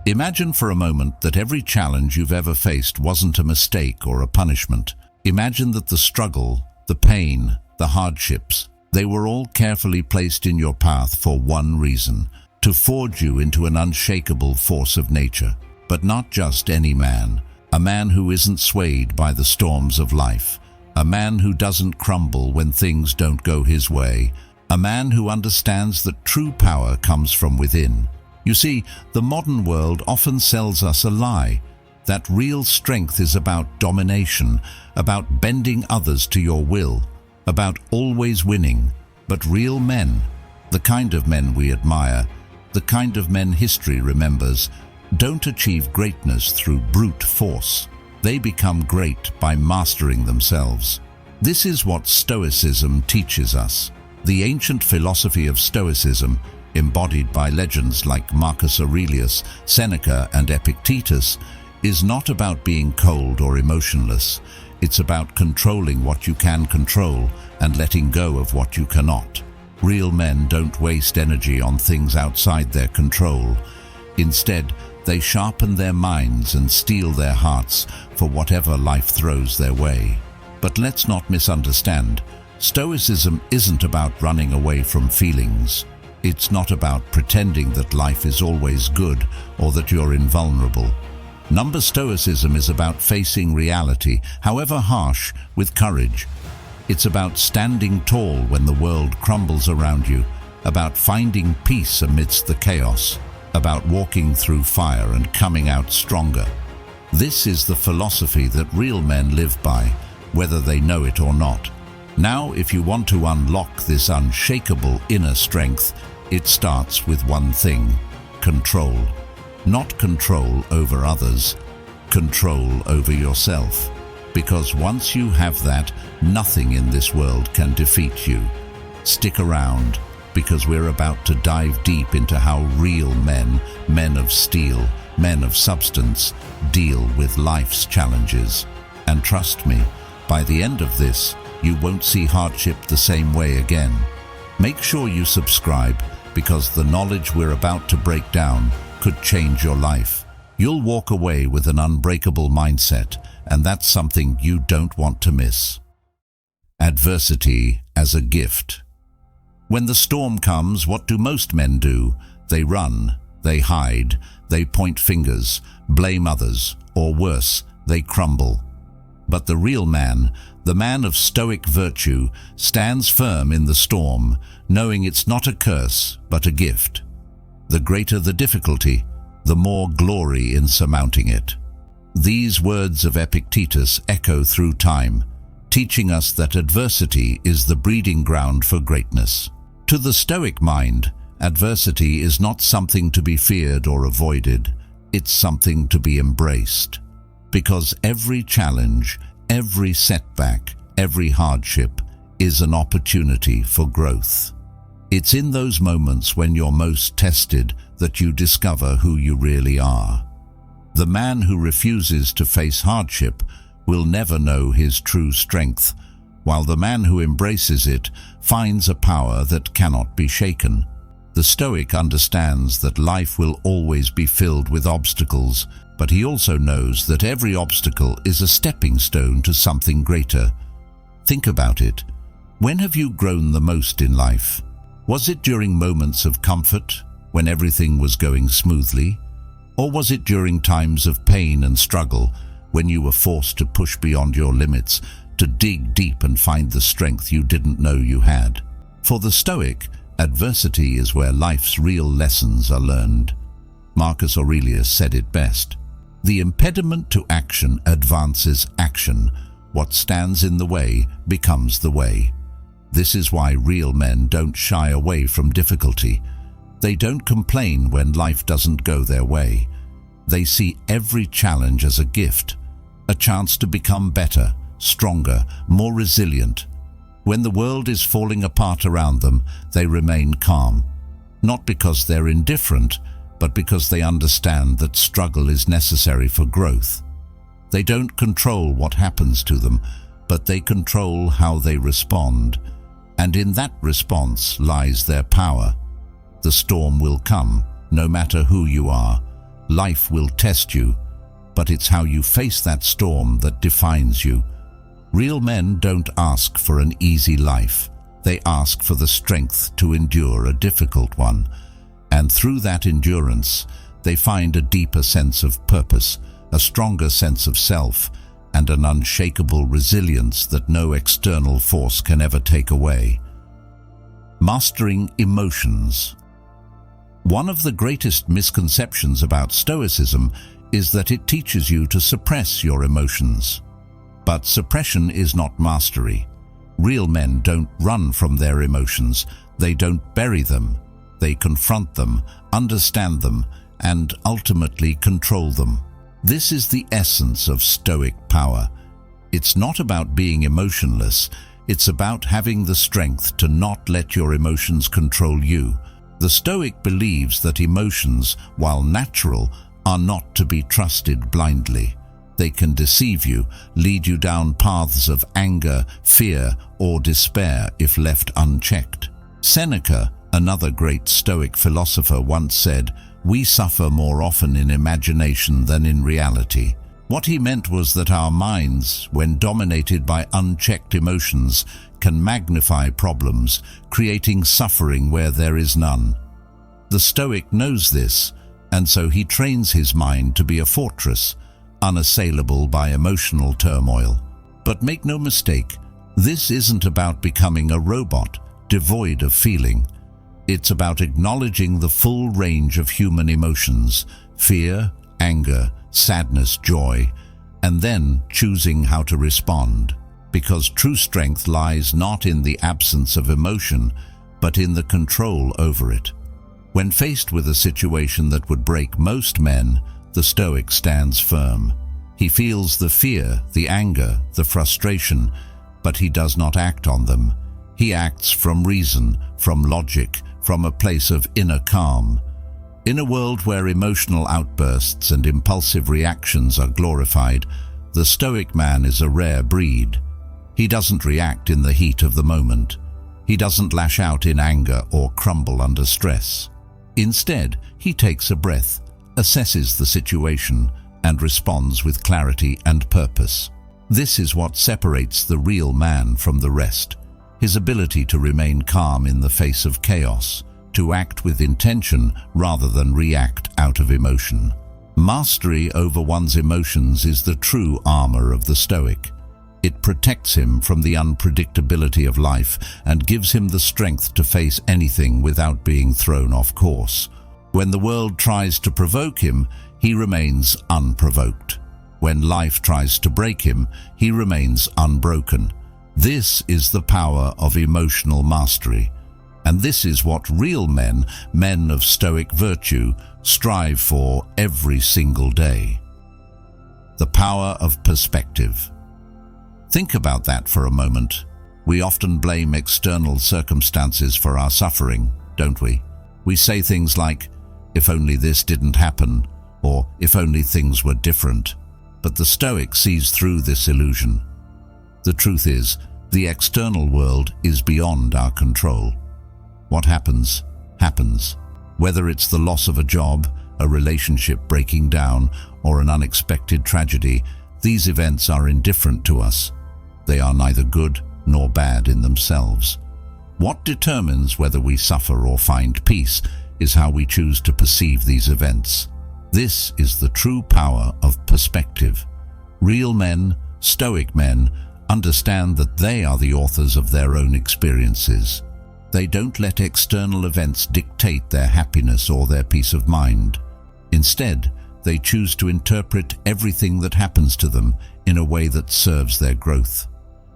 Imagine for a moment that every challenge you've ever faced wasn't a mistake or a punishment. Imagine that the struggle, the pain, the hardships, they were all carefully placed in your path for one reason: to forge you into an unshakable force of nature. But not just any man, a man who isn't swayed by the storms of life, a man who doesn't crumble when things don't go his way, a man who understands that true power comes from within. You see, the modern world often sells us a lie, that real strength is about domination, about bending others to your will, about always winning. But real men, the kind of men we admire, the kind of men history remembers, don't achieve greatness through brute force. They become great by mastering themselves. This is what Stoicism teaches us. The ancient philosophy of Stoicism, embodied by legends like Marcus Aurelius, Seneca, and Epictetus, is not about being cold or emotionless. It's about controlling what you can control and letting go of what you cannot. Real men don't waste energy on things outside their control. Instead, they sharpen their minds and steel their hearts for whatever life throws their way. But let's not misunderstand. Stoicism isn't about running away from feelings. It's not about pretending that life is always good or that you're invulnerable. Stoicism is about facing reality, however harsh, with courage. It's about standing tall when the world crumbles around you, about finding peace amidst the chaos, about walking through fire and coming out stronger. This is the philosophy that real men live by, whether they know it or not. Now, if you want to unlock this unshakable inner strength, it starts with one thing: control. Not control over others, control over yourself. Because once you have that, nothing in this world can defeat you. Stick around, because we're about to dive deep into how real men, men of steel, men of substance, deal with life's challenges. And trust me, by the end of this, you won't see hardship the same way again. Make sure you subscribe, because the knowledge we're about to break down could change your life. You'll walk away with an unbreakable mindset, and that's something you don't want to miss. Adversity as a gift. When the storm comes, what do most men do? They run, they hide, they point fingers, blame others, or worse, they crumble. But the real man, the man of stoic virtue, stands firm in the storm, knowing it's not a curse, but a gift. The greater the difficulty, the more glory in surmounting it. These words of Epictetus echo through time, teaching us that adversity is the breeding ground for greatness. To the Stoic mind, adversity is not something to be feared or avoided, it's something to be embraced. Because every challenge, every setback, every hardship is an opportunity for growth. It's in those moments when you're most tested that you discover who you really are. The man who refuses to face hardship will never know his true strength, while the man who embraces it finds a power that cannot be shaken. The Stoic understands that life will always be filled with obstacles, but he also knows that every obstacle is a stepping stone to something greater. Think about it. When have you grown the most in life? Was it during moments of comfort, when everything was going smoothly? Or was it during times of pain and struggle, when you were forced to push beyond your limits, to dig deep and find the strength you didn't know you had? For the Stoic, adversity is where life's real lessons are learned. Marcus Aurelius said it best: "The impediment to action advances action. What stands in the way becomes the way." This is why real men don't shy away from difficulty. They don't complain when life doesn't go their way. They see every challenge as a gift, a chance to become better, stronger, more resilient. When the world is falling apart around them, they remain calm, not because they're indifferent, but because they understand that struggle is necessary for growth. They don't control what happens to them, but they control how they respond. And in that response lies their power. The storm will come, no matter who you are. Life will test you, but it's how you face that storm that defines you. Real men don't ask for an easy life. They ask for the strength to endure a difficult one. And through that endurance, they find a deeper sense of purpose, a stronger sense of self, and an unshakable resilience that no external force can ever take away. Mastering emotions. One of the greatest misconceptions about Stoicism is that it teaches you to suppress your emotions. But suppression is not mastery. Real men don't run from their emotions. They don't bury them. They confront them, understand them, and ultimately control them. This is the essence of Stoic power. It's not about being emotionless. It's about having the strength to not let your emotions control you. The Stoic believes that emotions, while natural, are not to be trusted blindly. They can deceive you, lead you down paths of anger, fear, or despair if left unchecked. Seneca, another great Stoic philosopher, once said, "We suffer more often in imagination than in reality." What he meant was that our minds, when dominated by unchecked emotions, can magnify problems, creating suffering where there is none. The Stoic knows this, and so he trains his mind to be a fortress, unassailable by emotional turmoil. But make no mistake, this isn't about becoming a robot, devoid of feeling. It's about acknowledging the full range of human emotions, fear, anger, sadness, joy, and then choosing how to respond. Because true strength lies not in the absence of emotion, but in the control over it. When faced with a situation that would break most men, the Stoic stands firm. He feels the fear, the anger, the frustration, but he does not act on them. He acts from reason, from logic, from a place of inner calm. In a world where emotional outbursts and impulsive reactions are glorified, the Stoic man is a rare breed. He doesn't react in the heat of the moment. He doesn't lash out in anger or crumble under stress. Instead, he takes a breath, assesses the situation, and responds with clarity and purpose. This is what separates the real man from the rest. His ability to remain calm in the face of chaos, to act with intention rather than react out of emotion. Mastery over one's emotions is the true armor of the Stoic. It protects him from the unpredictability of life and gives him the strength to face anything without being thrown off course. When the world tries to provoke him, he remains unprovoked. When life tries to break him, he remains unbroken. This is the power of emotional mastery. And this is what real men, men of Stoic virtue, strive for every single day. The power of perspective. Think about that for a moment. We often blame external circumstances for our suffering, don't we? We say things like, "If only this didn't happen," or "if only things were different." But the Stoic sees through this illusion. The truth is, the external world is beyond our control. What happens, happens. Whether it's the loss of a job, a relationship breaking down, or an unexpected tragedy, these events are indifferent to us. They are neither good nor bad in themselves. What determines whether we suffer or find peace is how we choose to perceive these events. This is the true power of perspective. Real men, Stoic men, understand that they are the authors of their own experiences. They don't let external events dictate their happiness or their peace of mind. Instead, they choose to interpret everything that happens to them in a way that serves their growth.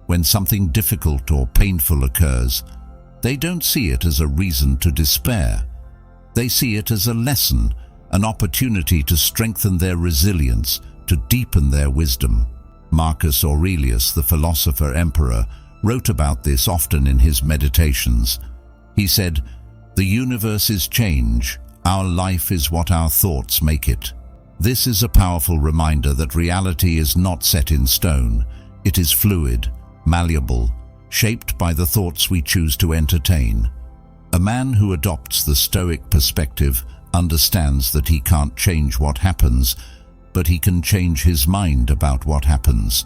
When something difficult or painful occurs, they don't see it as a reason to despair. They see it as a lesson, an opportunity to strengthen their resilience, to deepen their wisdom. Marcus Aurelius, the philosopher-emperor, wrote about this often in his meditations. He said, "The universe is change. Our life is what our thoughts make it." This is a powerful reminder that reality is not set in stone. It is fluid, malleable, shaped by the thoughts we choose to entertain. A man who adopts the Stoic perspective understands that he can't change what happens, but he can change his mind about what happens,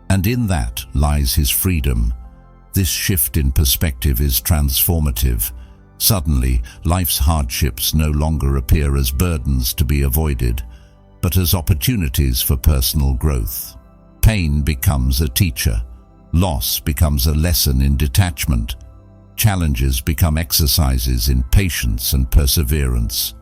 and in that lies his freedom. This shift in perspective is transformative. Suddenly, life's hardships no longer appear as burdens to be avoided, but as opportunities for personal growth. Pain becomes a teacher. Loss becomes a lesson in detachment. Challenges become exercises in patience and perseverance.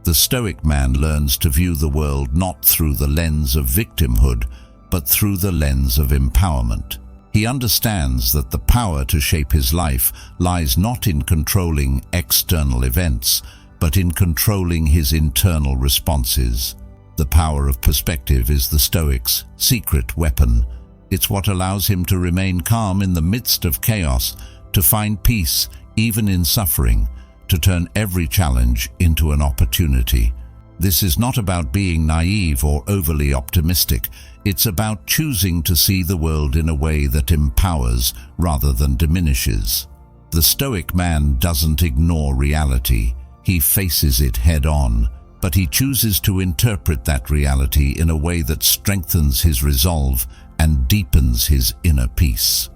The Stoic man learns to view the world not through the lens of victimhood, but through the lens of empowerment. He understands that the power to shape his life lies not in controlling external events, but in controlling his internal responses. The power of perspective is the Stoic's secret weapon. It's what allows him to remain calm in the midst of chaos, to find peace even in suffering, to turn every challenge into an opportunity. This is not about being naive or overly optimistic. It's about choosing to see the world in a way that empowers rather than diminishes. The Stoic man doesn't ignore reality. He faces it head-on, but he chooses to interpret that reality in a way that strengthens his resolve and deepens his inner peace.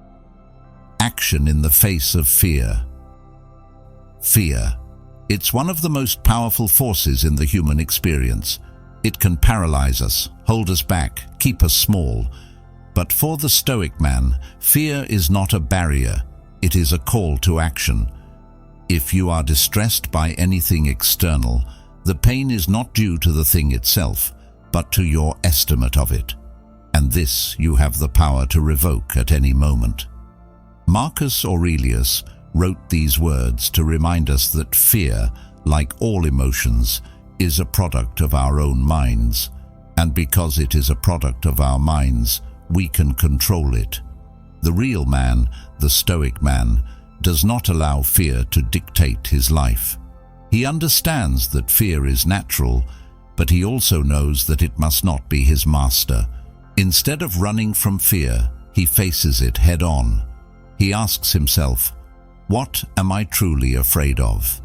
Action in the face of fear. Fear. It's one of the most powerful forces in the human experience. It can paralyze us, hold us back, keep us small. But for the Stoic man, fear is not a barrier. It is a call to action. If you are distressed by anything external, the pain is not due to the thing itself, but to your estimate of it. And this you have the power to revoke at any moment. Marcus Aurelius wrote these words to remind us that fear, like all emotions, is a product of our own minds, and because it is a product of our minds, we can control it. The real man, the Stoic man, does not allow fear to dictate his life. He understands that fear is natural, but he also knows that it must not be his master. Instead of running from fear, he faces it head-on. He asks himself, "What am I truly afraid of?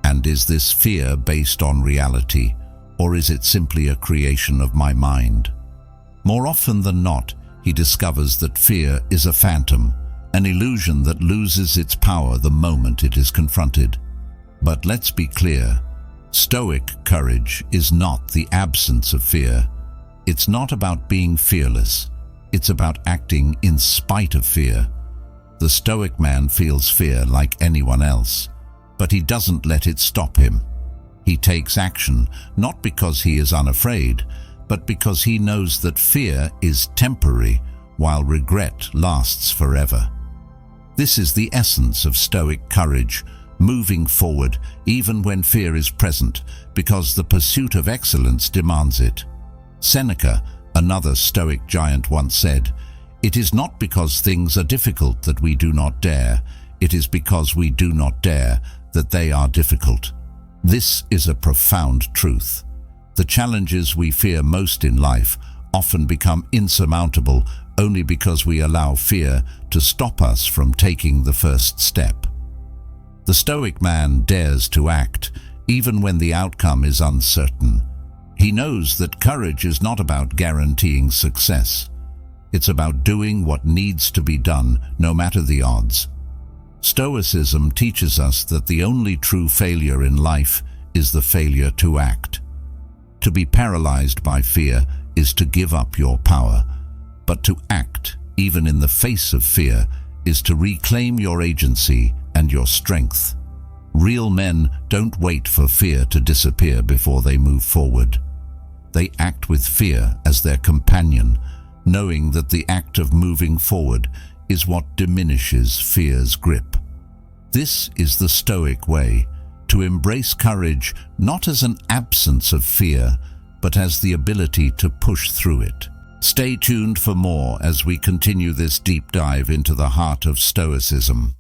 And is this fear based on reality, or is it simply a creation of my mind?" More often than not, he discovers that fear is a phantom, an illusion that loses its power the moment it is confronted. But let's be clear, Stoic courage is not the absence of fear. It's not about being fearless. It's about acting in spite of fear. The Stoic man feels fear like anyone else, but he doesn't let it stop him. He takes action, not because he is unafraid, but because he knows that fear is temporary, while regret lasts forever. This is the essence of Stoic courage, moving forward even when fear is present, because the pursuit of excellence demands it. Seneca, another Stoic giant, once said, "It is not because things are difficult that we do not dare. It is because we do not dare that they are difficult." This is a profound truth. The challenges we fear most in life often become insurmountable only because we allow fear to stop us from taking the first step. The Stoic man dares to act, even when the outcome is uncertain. He knows that courage is not about guaranteeing success. It's about doing what needs to be done, no matter the odds. Stoicism teaches us that the only true failure in life is the failure to act. To be paralyzed by fear is to give up your power, but to act, even in the face of fear, is to reclaim your agency and your strength. Real men don't wait for fear to disappear before they move forward. They act with fear as their companion, knowing that the act of moving forward is what diminishes fear's grip. This is the Stoic way, to embrace courage not as an absence of fear, but as the ability to push through it. Stay tuned for more as we continue this deep dive into the heart of Stoicism.